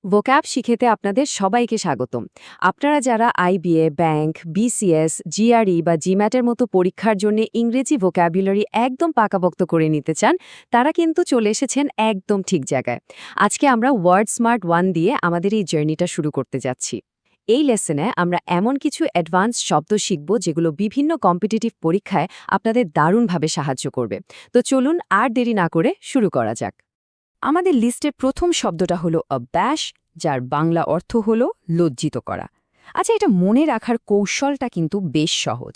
Vocab শিখেতে আপনাদের সবাইকে স্বাগতম। আপনারা যারা আইবিএ, ব্যাংক, বিসিএস, জিআরই বা জিম্যাটের মতো পরীক্ষার জন্য ইংরেজি ভোক্যাবুলারি একদম পাকাপোক্ত করে নিতে চান, তারা কিন্তু চলে এসেছেন একদম ঠিক জায়গায়। আজকে আমরা ওয়ার্ড স্মার্ট 1 দিয়ে আমাদের এই জার্নিটা শুরু করতে যাচ্ছি। এই লেসনে আমরা এমন কিছু অ্যাডভান্স শব্দ শিখব যেগুলো বিভিন্ন কম্পিটিটিভ পরীক্ষায় আপনাদের দারুণভাবে সাহায্য করবে। তো চলুন আর দেরি না করে শুরু করা যাক। আমাদের লিস্টের প্রথম শব্দটা হলো ব্যাশ, যার বাংলা অর্থ হলো লজ্জিত করা। আচ্ছা, এটা মনে রাখার কৌশলটা কিন্তু বেশ সহজ।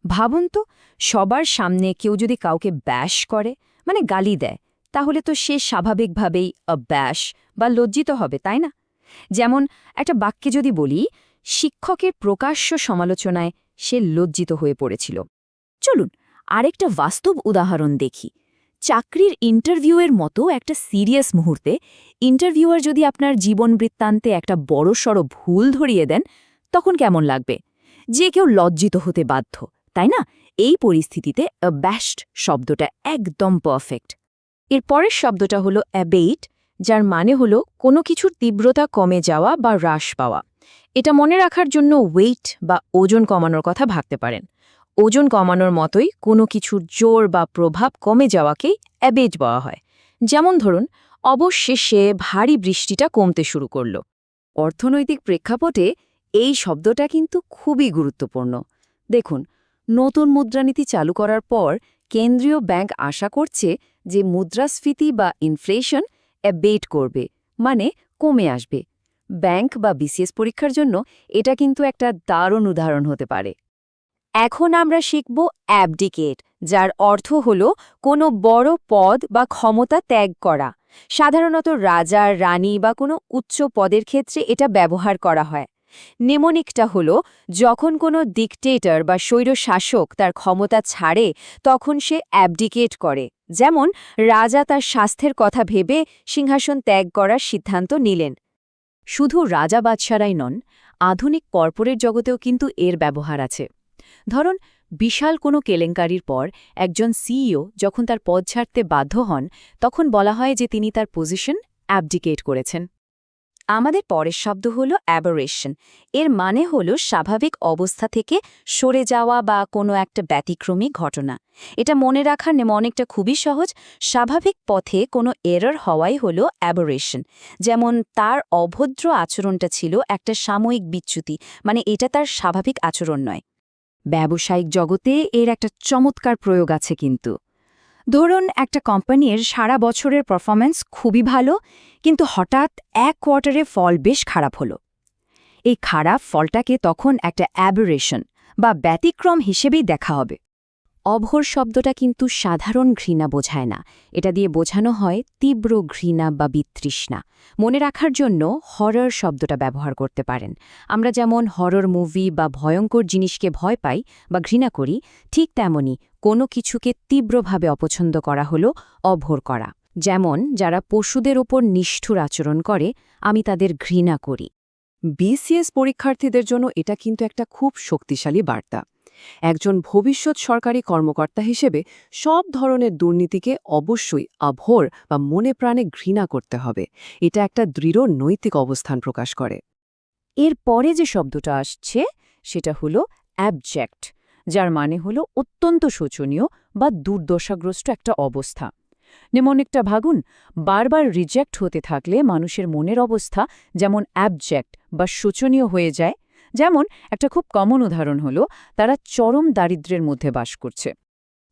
ভাবুন তো, সবার সামনে কেউ যদি কাউকে ব্যাশ করে, মানে গালি দেয়, তাহলে তো সে স্বাভাবিকভাবেই ব্যাশ বা লজ্জিত হবে, তাই না? যেমন একটা বাক্যে যদি বলি, শিক্ষকের প্রকাশ্য সমালোচনায় সে লজ্জিত হয়ে পড়েছিল। চলুন আরেকটা বাস্তব উদাহরণ দেখি। চাকরির ইন্টারভিউয়ের মতো একটা সিরিয়াস মুহূর্তে ইন্টারভিউয়ার যদি আপনার জীবন বৃত্তান্তে একটা বড়সড় ভুল ধরিয়ে দেন, তখন কেমন লাগবে? যে কেউ লজ্জিত হতে বাধ্য, তাই না? এই পরিস্থিতিতে অ্যাব্যাশড শব্দটা একদম পারফেক্ট। এর পরের শব্দটা হলো অ্যাবেইট, যার মানে হলো কোনো কিছুর তীব্রতা কমে যাওয়া বা হ্রাস পাওয়া। এটা মনে রাখার জন্য ওয়েট বা ওজন কমানোর কথা ভাবতে পারেন। ওজন কমানোর মতোই কোনো কিছুর জোর বা প্রভাব কমে যাওয়াকেই অ্যাবেট বলা হয়। যেমন ধরুন, অবশেষে ভারী বৃষ্টিটা কমতে শুরু করল। অর্থনৈতিক প্রেক্ষাপটে এই শব্দটা কিন্তু খুবই গুরুত্বপূর্ণ। দেখুন, নতুন মুদ্রানীতি চালু করার পর কেন্দ্রীয় ব্যাংক আশা করছে যে মুদ্রাস্ফীতি বা ইনফ্লেশন অ্যাবেট করবে, মানে কমে আসবে। ব্যাংক বা বিসিএস পরীক্ষার জন্য এটা কিন্তু একটা দারুণ উদাহরণ হতে পারে। এখন আমরা শিখব অ্যাবডিকেট, যার অর্থ হল কোনো বড় পদ বা ক্ষমতা ত্যাগ করা। সাধারণত রাজা, রানী বা কোনো উচ্চ পদের ক্ষেত্রে এটা ব্যবহার করা হয়। নেমোনিকটা হল যখন কোনো ডিকটেটর বা স্বৈরশাসক তার ক্ষমতা ছাড়ে, তখন সে অ্যাবডিকেট করে। যেমন রাজা তার স্বাস্থ্যের কথা ভেবে সিংহাসন ত্যাগ করার সিদ্ধান্ত নিলেন। শুধু রাজা বাদশারাই নন, আধুনিক কর্পোরেট জগতেও কিন্তু এর ব্যবহার আছে। ধরুন, বিশাল কোনো কেলেঙ্কারির পর একজন সিইও যখন তার পদ ছাড়তে বাধ্য হন, তখন বলা হয় যে তিনি তার পজিশন অ্যাবডিকেট করেছেন। আমাদের পরের শব্দ হল অ্যাবারেশন। এর মানে হল স্বাভাবিক অবস্থা থেকে সরে যাওয়া বা কোনো একটা ব্যতিক্রমী ঘটনা। এটা মনে রাখার অনেকটা খুবই সহজ। স্বাভাবিক পথে কোনো এরর হওয়াই হল অ্যাবারেশন। যেমন তার অভদ্র আচরণটা ছিল একটা সাময়িক বিচ্যুতি, মানে এটা তার স্বাভাবিক আচরণ নয়। ব্যবসায়িক জগতে এর একটা চমৎকার প্রয়োগ আছে কিন্তু। ধরুন, একটা কোম্পানির সারা বছরের পারফরম্যান্স খুবই ভালো, কিন্তু হঠাৎ এক কোয়ার্টারে ফল বেশ খারাপ হলো। এই খারাপ ফলটাকে তখন একটা অ্যাবারেশন বা ব্যতিক্রম হিসেবেই দেখা হবে। অভর শব্দটা কিন্তু সাধারণ ঘৃণা বোঝায় না, এটা দিয়ে বোঝানো হয় তীব্র ঘৃণা বা বিতৃষ্ণা। মনে রাখার জন্য হরর শব্দটা ব্যবহার করতে পারেন। আমরা যেমন হরর মুভি বা ভয়ঙ্কর জিনিসকে ভয় পাই বা ঘৃণা করি, ঠিক তেমনি কোনো কিছুকে তীব্রভাবে অপছন্দ করা হলো অভর করা। যেমন যারা পশুদের ওপর নিষ্ঠুর আচরণ করে, আমি তাদের ঘৃণা করি। বিসিএস পরীক্ষার্থীদের জন্য এটা কিন্তু একটা খুব শক্তিশালী বার্তা। একজন ভবিষ্যৎ সরকারি কর্মকর্তা হিসেবে সব ধরনের দুর্নীতিকে অবশ্যই আভোর বা মনে প্রাণে ঘৃণা করতে হবে। এটা একটা দৃঢ় নৈতিক অবস্থান প্রকাশ করে। এর পরে যে শব্দটা আসছে সেটা হলো অ্যাবজেক্ট, যার মানে হলো অত্যন্ত শোচনীয় বা দুর্দশাগ্রস্ত একটা অবস্থা। নেমনিকটা ভাগুন, বারবার রিজেক্ট হতে থাকলে মানুষের মনের অবস্থা যেমন অ্যাবজেক্ট বা শোচনীয় হয়ে যায়। যেমন একটা খুব কমন উদাহরণ হলো, তারা চরম দারিদ্র্যের মধ্যে বাস করছে।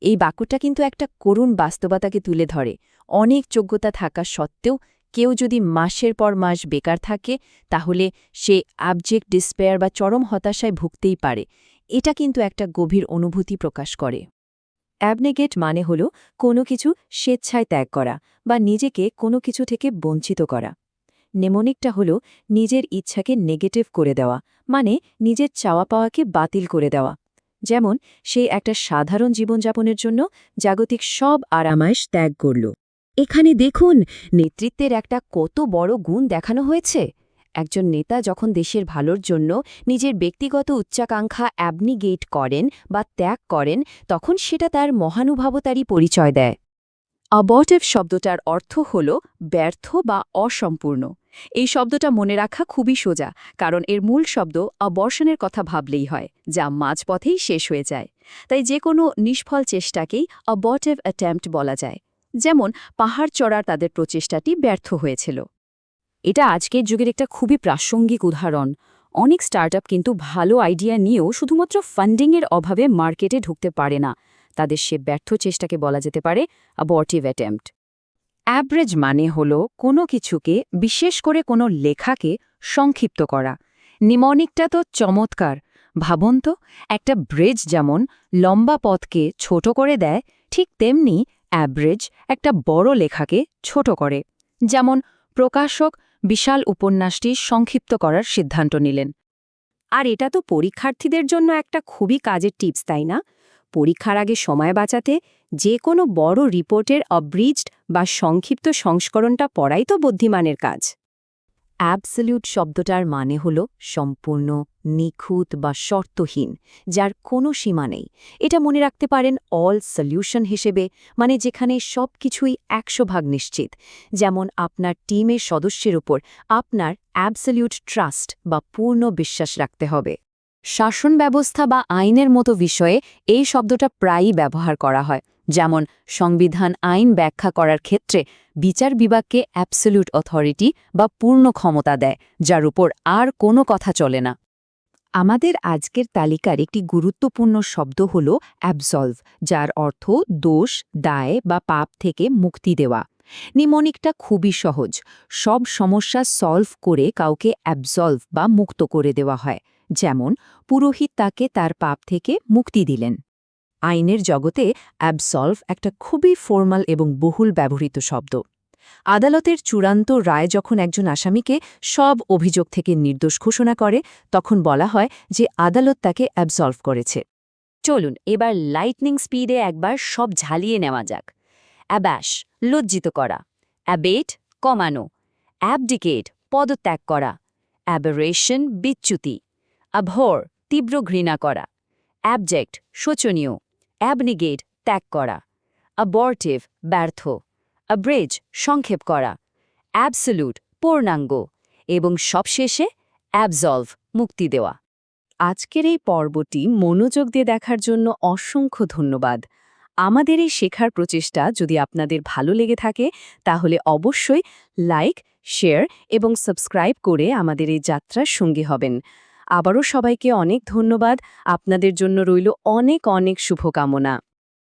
এই বাক্যটা কিন্তু একটা করুণ বাস্তবতাকে তুলে ধরে। অনেক যোগ্যতা থাকা সত্ত্বেও কেউ যদি মাসের পর মাস বেকার থাকে, তাহলে সে অ্যাবজেক্ট ডিসপেয়ার বা চরম হতাশায় ভুগতেই পারে। এটা কিন্তু একটা গভীর অনুভূতি প্রকাশ করে। অ্যাবনেগেট মানে হল কোনো কিছু স্বেচ্ছায় ত্যাগ করা বা নিজেকে কোনো কিছু থেকে বঞ্চিত করা। নেমোনিকটা হল নিজের ইচ্ছাকে নেগেটিভ করে দেওয়া, মানে নিজের চাওয়া পাওয়াকে বাতিল করে দেওয়া। যেমন সে একটা সাধারণ জীবনযাপনের জন্য জাগতিক সব আরামায়েশ ত্যাগ করল। এখানে দেখুন, নেতৃত্বের একটা কত বড় গুণ দেখানো হয়েছে। একজন নেতা যখন দেশের ভালোর জন্য নিজের ব্যক্তিগত উচ্চাকাঙ্ক্ষা অ্যাবনিগেট করেন বা ত্যাগ করেন, তখন সেটা তার মহানুভবতারই পরিচয় দেয়। অ্যাবর্টিভ শব্দটার অর্থ হল ব্যর্থ বা অসম্পূর্ণ। এই শব্দটা মনে রাখা খুবই সোজা, কারণ এর মূল শব্দ অ্যাবর্শনের কথা ভাবলেই হয়, যা মাঝপথেই শেষ হয়ে যায়। তাই যে কোনো নিষ্ফল চেষ্টাকেই অ্যাবর্টিভ অ্যাটেম্প্ট বলা যায়। যেমন পাহাড় চড়ার তাদের প্রচেষ্টাটি ব্যর্থ হয়েছিল। এটা আজকের যুগের একটা খুবই প্রাসঙ্গিক উদাহরণ। অনেক স্টার্টআপ কিন্তু ভালো আইডিয়া নিয়েও শুধুমাত্র ফান্ডিংয়ের অভাবে মার্কেটে ঢুকতে পারে না। তাদের সে ব্যর্থ চেষ্টাকে বলা যেতে পারে অ্যাবর্টিভ অ্যাটেম্প্ট। অ্যাভারেজ মানে হল কোনো কিছুকে, বিশেষ করে কোনো লেখাকে সংক্ষিপ্ত করা। নিমনিকটা তো চমৎকার। ভাবুন তো, একটা ব্রিজ যেমন লম্বা পথকে ছোট করে দেয়, ঠিক তেমনি অ্যাভারেজ একটা বড় লেখাকে ছোট করে। যেমন প্রকাশক বিশাল উপন্যাসটি সংক্ষিপ্ত করার সিদ্ধান্ত নিলেন। আর এটা তো পরীক্ষার্থীদের জন্য একটা খুবই কাজের টিপস, তাই না? পরীক্ষার আগে সময় বাঁচাতে যে কোনো বড় রিপোর্টের অব্রিজড বা সংক্ষিপ্ত সংস্করণটা পড়াই তো বুদ্ধিমানের কাজ। অ্যাবসলিউট শব্দটার মানে হল সম্পূর্ণ, নিখুঁত বা শর্তহীন, যার কোনো সীমা নেই। এটা মনে রাখতে পারেন অল সলিউশন হিসেবে, মানে যেখানে সব কিছুই 100% নিশ্চিত। যেমন আপনার টিমের সদস্যের উপর আপনার অ্যাবসলিউট ট্রাস্ট বা পূর্ণ বিশ্বাস রাখতে হবে। শাসন ব্যবস্থা বা আইনের মতো বিষয়ে এই শব্দটা প্রায়ই ব্যবহার করা হয়। যেমন সংবিধান আইন ব্যাখ্যা করার ক্ষেত্রে বিচার বিভাগকে অ্যাবসলিউট অথরিটি বা পূর্ণ ক্ষমতা দেয়, যার উপর আর কোনো কথা চলে না। আমাদের আজকের তালিকার একটি গুরুত্বপূর্ণ শব্দ হল অ্যাবসলভ, যার অর্থ দোষ, দায় বা পাপ থেকে মুক্তি দেওয়া। নিমনিকটা খুবই সহজ। সব সমস্যা সলভ করে কাউকে অ্যাবসলভ বা মুক্ত করে দেওয়া হয়। যেমন পুরোহিত তাকে তার পাপ থেকে মুক্তি দিলেন। আইনের জগতে অ্যাবসলভ একটা খুবই ফর্মাল এবং বহুল ব্যবহৃত শব্দ। আদালতের চূড়ান্ত রায় যখন একজন আসামিকে সব অভিযোগ থেকে নির্দোষ ঘোষণা করে, তখন বলা হয় যে আদালত তাকে অ্যাবসলভ করেছে। চলুন এবার লাইটনিং স্পিডে একবার সব ঝালিয়ে নেওয়া যাক। অ্যাব্যাশ, লজ্জিত করা। অ্যাবেট, কমানো। অ্যাবডিকেট, পদত্যাগ করা। অ্যাবেরেশন, বিচ্যুতি। অ্যাবহর, তীব্র ঘৃণা করা। অ্যাবজেক্ট, শোচনীয়। অ্যাবনিগেট, ত্যাগ করা। অ্যাবর্টিভ, ব্যর্থ। অ্যাব্রেজ, সংক্ষেপ করা। অ্যাবসলিউট, পূর্ণাঙ্গ। এবং সবশেষে অ্যাবসলভ, মুক্তি দেওয়া। আজকের এই পর্বটি মনোযোগ দিয়ে দেখার জন্য অসংখ্য ধন্যবাদ। আমাদের এই শেখার প্রচেষ্টা যদি আপনাদের ভালো লেগে থাকে, তাহলে অবশ্যই লাইক, শেয়ার এবং সাবস্ক্রাইব করে আমাদের এই যাত্রার সঙ্গী হবেন। আবারও সবাইকে অনেক ধন্যবাদ। আপনাদের জন্য রইল অনেক অনেক শুভকামনা।